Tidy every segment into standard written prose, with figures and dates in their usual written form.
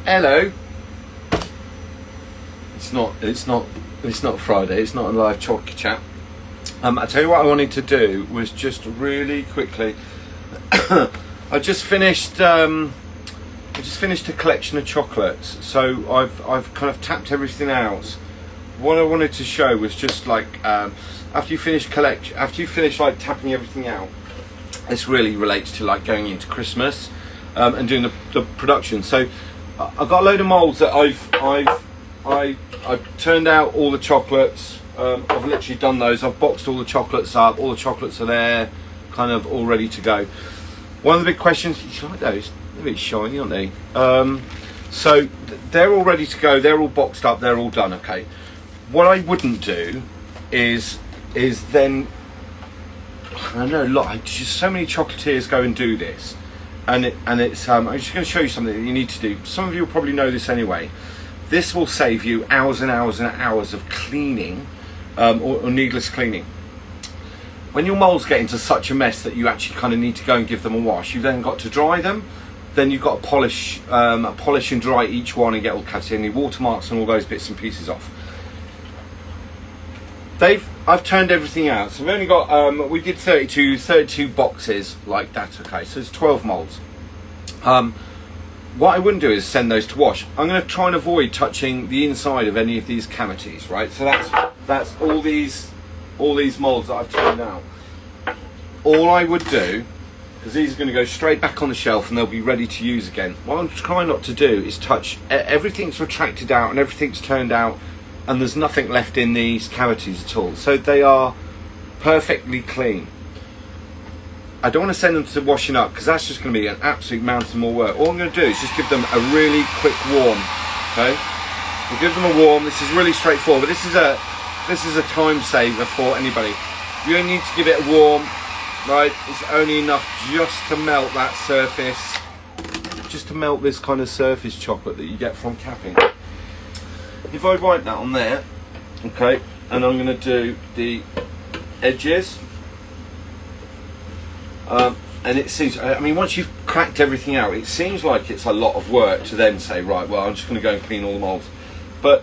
Hello. It's not Friday. It's not a live chalky chat. I tell you what I wanted to do was just really quickly. I just finished a collection of chocolates, so I've kind of tapped everything out. What I wanted to show was just like after you finish like tapping everything out. This really relates to like going into Christmas and doing the production. So I've got a load of moulds that I've turned out all the chocolates. I've literally done those. I've boxed all the chocolates up. All the chocolates are there, kind of all ready to go. One of the big questions, you like those? They're a bit shiny, aren't they? So they're all ready to go. They're all boxed up. They're all done. Okay. What I wouldn't do is then, I know a lot. Just so many chocolatiers go and do this, and it's. I'm just going to show you something that you need to do. Some of you will probably know this anyway. This will save you hours and hours and hours of cleaning, or needless cleaning. When your moulds get into such a mess that you actually kind of need to go and give them a wash, you've then got to dry them. Then you've got to polish and dry each one and get all any watermarks and all those bits and pieces off. I've turned everything out, so we've only got we did 32 boxes like that. Okay, so it's 12 moulds. What I wouldn't do is send those to wash. I'm going to try and avoid touching the inside of any of these cavities, right? So that's all these moulds that I've turned out. All I would do, because these are going to go straight back on the shelf and they'll be ready to use again. What I'm trying not to do is touch, everything's retracted out and everything's turned out and there's nothing left in these cavities at all. So they are perfectly clean. I don't want to send them to washing up because that's just going to be an absolute mountain more work. All I'm going to do is just give them a really quick warm. Okay, we'll give them a warm. This is really straightforward, but this is a time saver for anybody. You only need to give it a warm, right? It's only enough just to melt that surface, just to melt this kind of surface chocolate that you get from capping. If I wipe that on there, okay, and I'm going to do the edges. And it seems, I mean, once you've cracked everything out, it seems like it's a lot of work to then say, right, well, I'm just going to go and clean all the moulds. But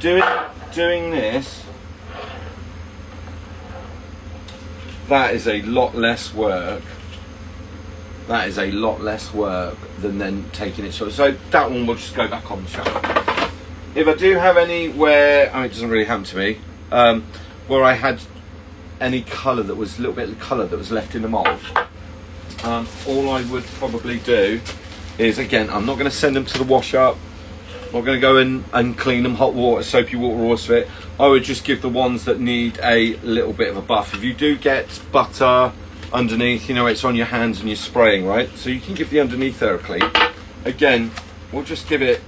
doing this, that is a lot less work. That is a lot less work than then taking it. So that one will just go back on the shelf. If I do have any where, I mean, it doesn't really happen to me, where I had any colour that was a little bit of colour that was left in the mould, all I would probably do is, again, I'm not going to send them to the wash up. I'm not going to go in and clean them, hot water, soapy water, all of it. I would just give the ones that need a little bit of a buff. If you do get butter underneath, you know, it's on your hands and you're spraying, right? So you can give the underneath there a clean. Again, we'll just give it,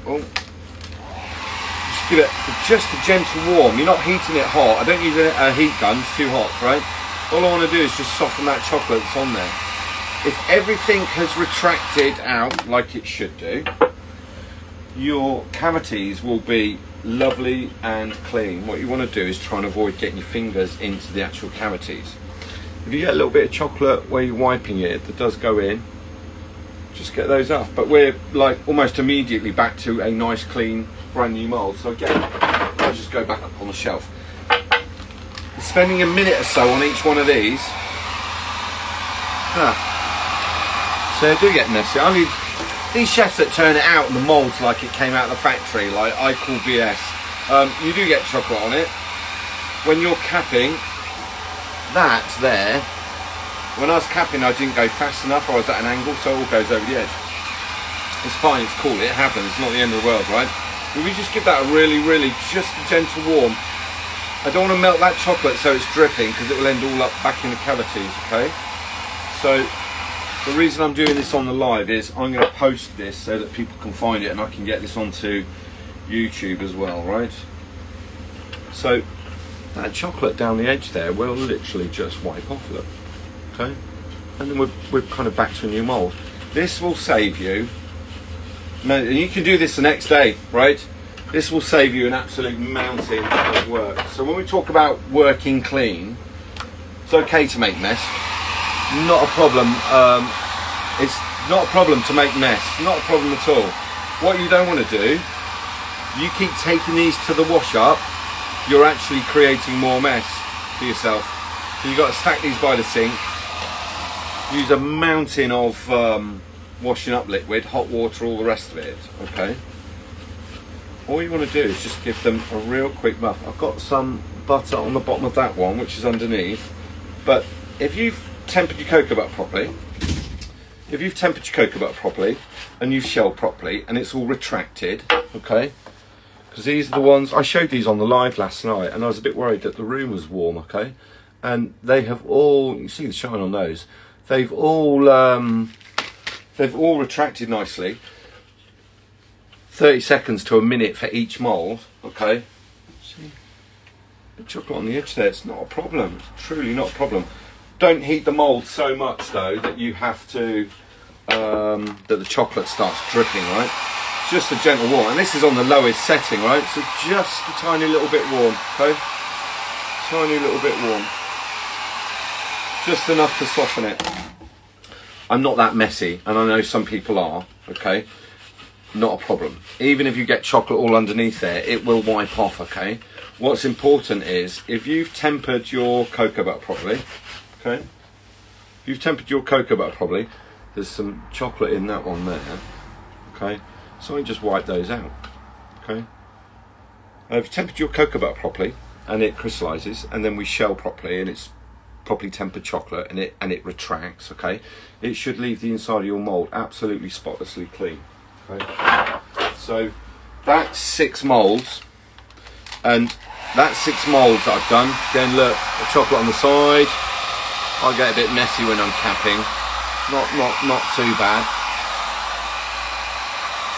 give it just a gentle warm. You're not heating it hot. I don't use a heat gun, it's too hot, right? All I want to do is just soften that chocolate that's on there. If everything has retracted out like it should do, your cavities will be lovely and clean. What you want to do is try and avoid getting your fingers into the actual cavities. If you get a little bit of chocolate where you're wiping it that does go in, just get those off. But we're like almost immediately back to a nice clean brand new mould. So again, I'll just go back up on the shelf. Spending a minute or so on each one of these. So they do get messy. I mean, these chefs that turn it out in the moulds like it came out of the factory, like I call BS. You do get chocolate on it. When you're capping, that there, when I was capping I didn't go fast enough, or I was at an angle, so it all goes over the edge. It's fine, it's cool, it happens, it's not the end of the world, right? If we just give that a really just a gentle warm. I don't want to melt that chocolate so it's dripping, because it will end all up back in the cavities, okay? So the reason I'm doing this on the live is I'm going to post this so that people can find it and I can get this onto YouTube as well, right? So that chocolate down the edge there will literally just wipe off, look, okay? And then we're kind of back to a new mould. This will save you, and you can do this the next day, right? This will save you an absolute mountain of work. So when we talk about working clean, it's okay to make mess. Not a problem. It's not a problem to make mess. Not a problem at all. What you don't want to do, you keep taking these to the wash up, you're actually creating more mess for yourself. So you've got to stack these by the sink, use a mountain of washing up liquid, hot water, all the rest of it, okay? All you want to do is just give them a real quick muff. I've got some butter on the bottom of that one, which is underneath, but if you've tempered your cocoa butter properly, and you've shelled properly and it's all retracted, okay, because these are the ones I showed these on the live last night and I was a bit worried that the room was warm, okay, and they have all, you can see the shine on those, they've all retracted nicely. 30 seconds to a minute for each mould, okay. See, the chocolate on the edge there, it's not a problem, it's truly not a problem. Don't heat the mould so much though that you have to that the chocolate starts dripping, right? Just a gentle warm, and this is on the lowest setting, right? So just a tiny little bit warm, okay? Tiny little bit warm, just enough to soften it. I'm not that messy, and I know some people are, okay? Not a problem. Even if you get chocolate all underneath there, it will wipe off, okay? What's important is if you've tempered your cocoa butter properly, okay? If you've tempered your cocoa butter properly, there's some chocolate in that one there, okay? So I just wipe those out, okay? I've tempered your cocoa butter properly and it crystallises, and then we shell properly and it's properly tempered chocolate and it retracts, okay? It should leave the inside of your mould absolutely spotlessly clean, okay? So that's 6 moulds, and that's 6 moulds that I've done. Again, look, the chocolate on the side. I get a bit messy when I'm capping. Not too bad,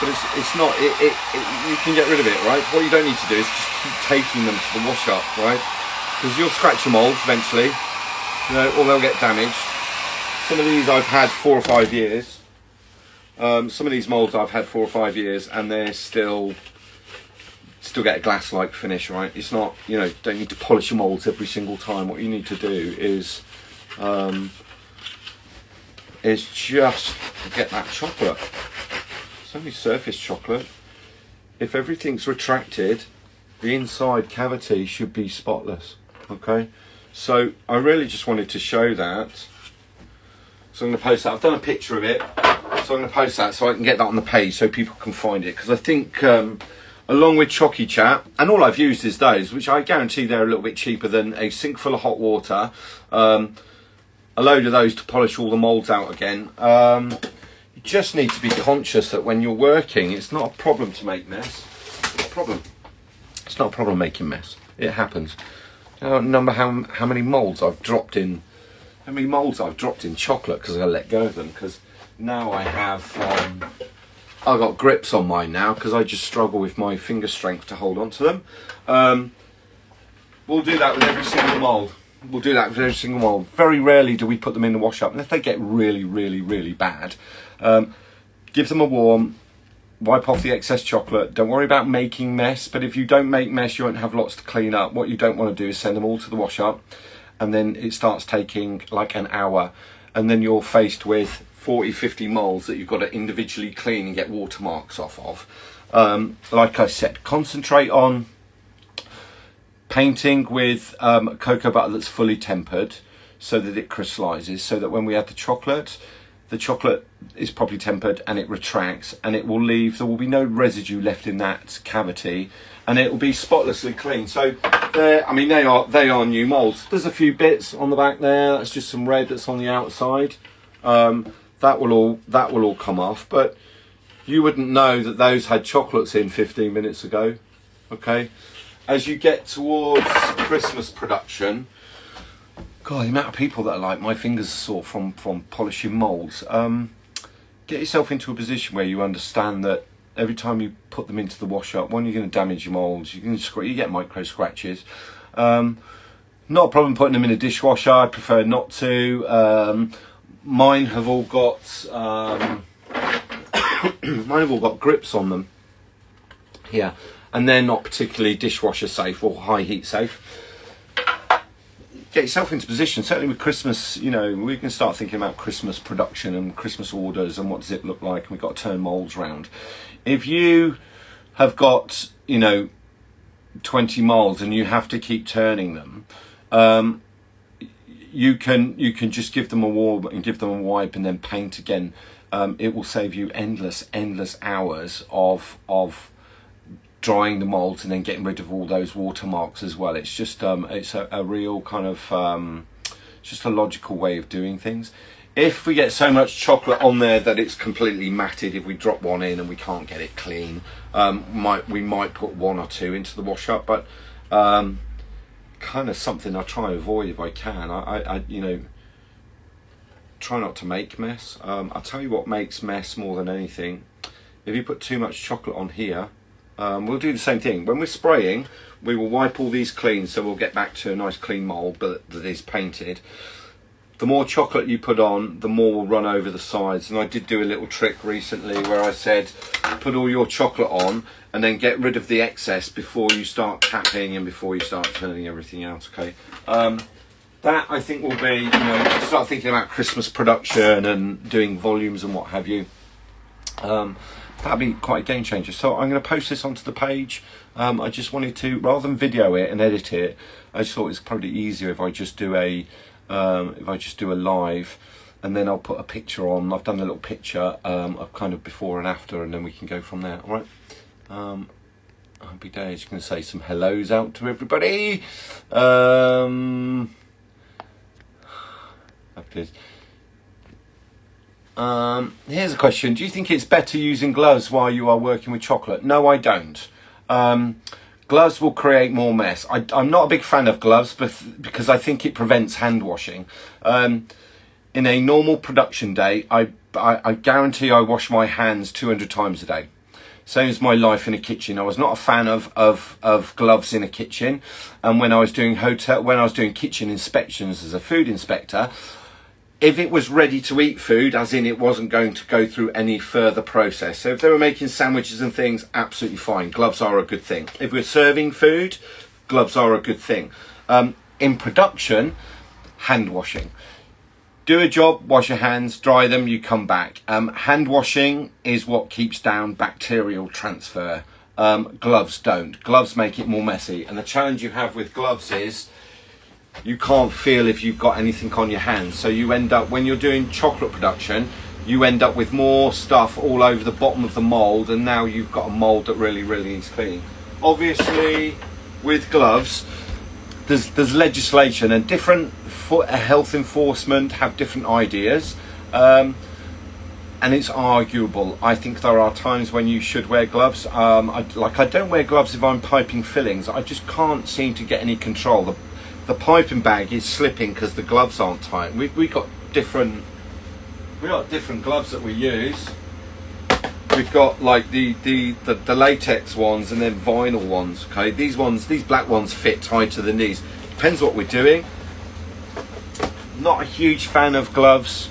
but it's not. You can get rid of it, right? What you don't need to do is just keep taking them to the wash up, right? Because you'll scratch your moulds eventually, you know, or they'll get damaged. Some of these I've had 4 or 5 years. Some of these moulds I've had 4 or 5 years, and they're still get a glass-like finish, right? It's not, you know, don't need to polish your moulds every single time. What you need to do is just get that chocolate. It's only surface chocolate. If everything's retracted, the inside cavity should be spotless, okay? So I really just wanted to show that. So I'm going to post that. I've done a picture of it, so I'm going to post that so I can get that on the page so people can find it, because I think along with Chocky Chat, and all I've used is those, which I guarantee they're a little bit cheaper than a sink full of hot water, a load of those to polish all the moulds out again. You just need to be conscious that when you're working, it's not a problem to make mess. It's not a problem. It's not a problem making mess. It happens. I don't remember how many moulds I've dropped in. How many moulds I've dropped in chocolate because I let go of them. Because now I have, I've got grips on mine now because I just struggle with my finger strength to hold on to them. We'll do that with every single mould. We'll do that with every single mould. Very rarely do we put them in the wash up, and if they get really, really, really bad, give them a warm, wipe off the excess chocolate. Don't worry about making mess, but if you don't make mess, you won't have lots to clean up. What you don't want to do is send them all to the wash up, and then it starts taking like an hour, and then you're faced with 40, 50 moulds that you've got to individually clean and get watermarks off of. Like I said, concentrate on painting with cocoa butter that's fully tempered so that it crystallizes, so that when we add the chocolate is properly tempered and it retracts, and it will leave, there will be no residue left in that cavity, and it will be spotlessly clean. So I mean, they are new molds. There's a few bits on the back there, that's just some red that's on the outside. That will all come off, but you wouldn't know that those had chocolates in 15 minutes ago, okay? As you get towards Christmas production, God, the amount of people that are like, my fingers are sore from polishing moulds. Get yourself into a position where you understand that every time you put them into the wash up, one, you're going to damage your moulds, you get micro scratches. Not a problem putting them in a dishwasher, I prefer not to. Mine have all got grips on them here, and they're not particularly dishwasher safe or high heat safe. get yourself into position. Certainly with Christmas, you know, we can start thinking about Christmas production and Christmas orders and what does it look like, and we've got to turn moulds round. If you have got, you know, 20 moulds and you have to keep turning them, you can just give them a warm and give them a wipe and then paint again. It will save you endless hours of drying the moulds and then getting rid of all those watermarks as well. It's just it's a real kind of just a logical way of doing things. If we get so much chocolate on there that it's completely matted, if we drop one in and we can't get it clean, we might put one or two into the wash up, but kind of something I try and avoid if I can. I you know, try not to make mess. I'll tell you what makes mess more than anything. If you put too much chocolate on here, we'll do the same thing. When we're spraying, we will wipe all these clean, so we'll get back to a nice clean mould but that is painted. The more chocolate you put on, the more will run over the sides. And I did do a little trick recently where I said, put all your chocolate on and then get rid of the excess before you start capping and before you start turning everything out, okay? That I think will be, you know, start thinking about Christmas production and doing volumes and what have you. That'd be quite a game changer. So I'm going to post this onto the page. I just wanted to, rather than video it and edit it, I just thought it's probably easier if I just do a live, and then I'll put a picture on. I've done a little picture of kind of before and after, and then we can go from there. All right. Happy days. You can say some hellos out to everybody. Happy days. Here's a question. Do you think it's better using gloves while you are working with chocolate? No, I don't. Gloves will create more mess. I'm not a big fan of gloves because I think it prevents hand washing. In a normal production day, I guarantee I wash my hands 200 times a day. Same as my life in a kitchen. I was not a fan of gloves in a kitchen, and when I was doing kitchen inspections as a food inspector, if it was ready to eat food, as in it wasn't going to go through any further process. So if they were making sandwiches and things, absolutely fine. Gloves are a good thing. If we're serving food, gloves are a good thing. In production, hand washing. Do a job, wash your hands, dry them, you come back. Hand washing is what keeps down bacterial transfer. Gloves don't. Gloves make it more messy. And the challenge you have with gloves is you can't feel if you've got anything on your hands. So you end up, when you're doing chocolate production, you end up with more stuff all over the bottom of the mould, and now you've got a mould that really needs cleaning. Obviously, with gloves, there's legislation, and different health enforcement have different ideas, and it's arguable. I think there are times when you should wear gloves. I don't wear gloves if I'm piping fillings. I just can't seem to get any control. The piping bag is slipping because the gloves aren't tight. We got different gloves that we use. We've got like the latex ones and then vinyl ones. Okay, these black ones fit tight to the knees. Depends what we're doing. Not a huge fan of gloves.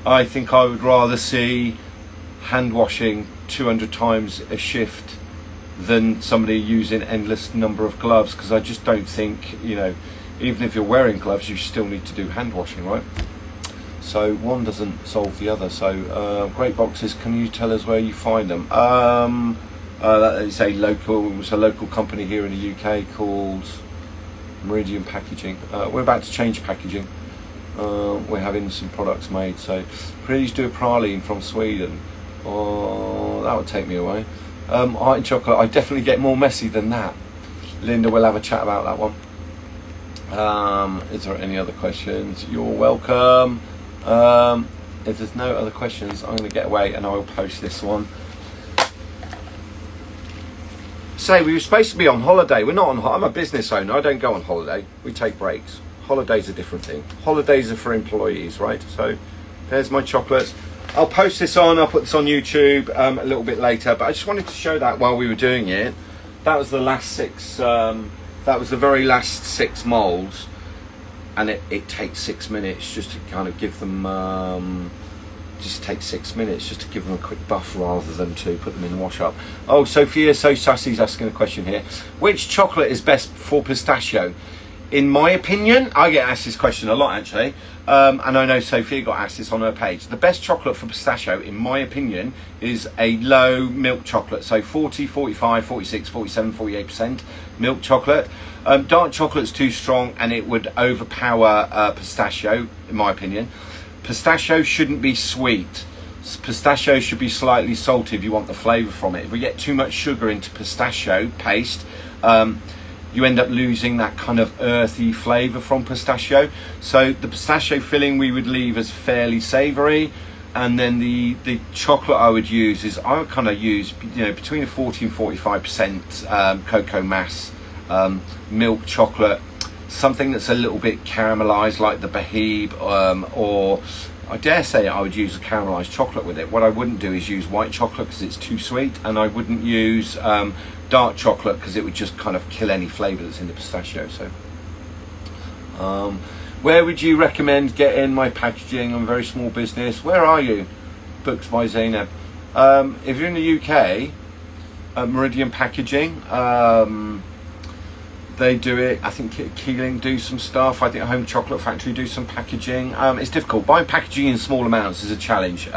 I think I would rather see hand washing 200 times a shift than somebody using endless number of gloves, because I just don't think, you know, even if you're wearing gloves, you still need to do hand washing, right? So one doesn't solve the other. So great boxes, can you tell us where you find them? It's a local company here in the UK called Meridian Packaging. We're about to change packaging. We're having some products made, so please do a praline from Sweden. Oh, that would take me away. Art and chocolate, I definitely get more messy than that. Linda, we'll have a chat about that one. Is there any other questions? You're welcome. If there's no other questions, I'm going to get away and I will post this one. Say, we were supposed to be on holiday. We're not on holiday. I'm a business owner. I don't go on holiday. We take breaks. Holidays are a different thing. Holidays are for employees, right? So there's my chocolates. I'll post this on. I'll put this on YouTube a little bit later. But I just wanted to show that while we were doing it. That was the last 6. That was the very last 6 moulds, and it takes 6 minutes just to kind of give them. Just takes 6 minutes just to give them a quick buff rather than to put them in the wash up. Oh, Sophia So Sassy's asking a question here. Which chocolate is best for pistachio? in my opinion, I get asked this question a lot actually, and I know Sophia got asked this on her page. The best chocolate for pistachio, in my opinion, is a low milk chocolate. So 40, 45, 46, 47, 48% milk chocolate. Dark chocolate's too strong and it would overpower pistachio, in my opinion. Pistachio shouldn't be sweet. Pistachio should be slightly salty if you want the flavour from it. If we get too much sugar into pistachio paste, you end up losing that kind of earthy flavour from pistachio. So the pistachio filling we would leave as fairly savoury, and then the chocolate I would use is, I would kind of use, you know, between 40 and 45% cocoa mass milk chocolate, something that's a little bit caramelised like the Bahib, or I dare say I would use a caramelised chocolate with it. What I wouldn't do is use white chocolate because it's too sweet, and I wouldn't use dark chocolate because it would just kind of kill any flavour that's in the pistachio. So where would you recommend getting my packaging? I'm a very small business. Where are you? Books by Zainab. If you're in the UK, Meridian Packaging, they do it. I think Keeling do some stuff. I think Home Chocolate Factory do some packaging. It's difficult. Buying packaging in small amounts is a challenge.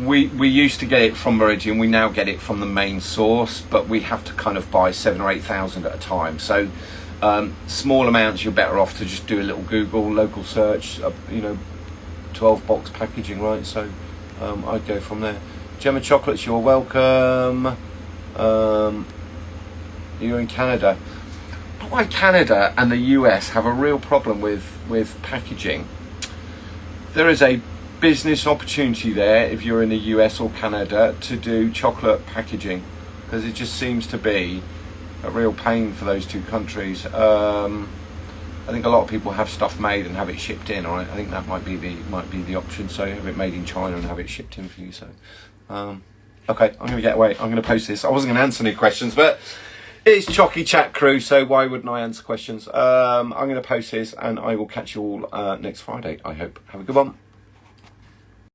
We used to get it from Meridian. We now get it from the main source, but we have to kind of buy 7,000 or 8,000 at a time. So small amounts, you're better off to just do a little Google local search. You know, 12 box packaging, right? So I'd go from there. Gemma Chocolates, you're welcome. You're in Canada. Why Canada and the US have a real problem with packaging? There is a business opportunity there if you're in the US or Canada to do chocolate packaging, because it just seems to be a real pain for those two countries. I think a lot of people have stuff made and have it shipped in. All right, I think that might be the option. So have it made in China and have it shipped in for you. So okay, I'm going to get away. I'm going to post this. I wasn't going to answer any questions, but it's Chocky Chat Crew, so why wouldn't I answer questions? I'm going to post this and I will catch you all next Friday, I hope. Have a good one.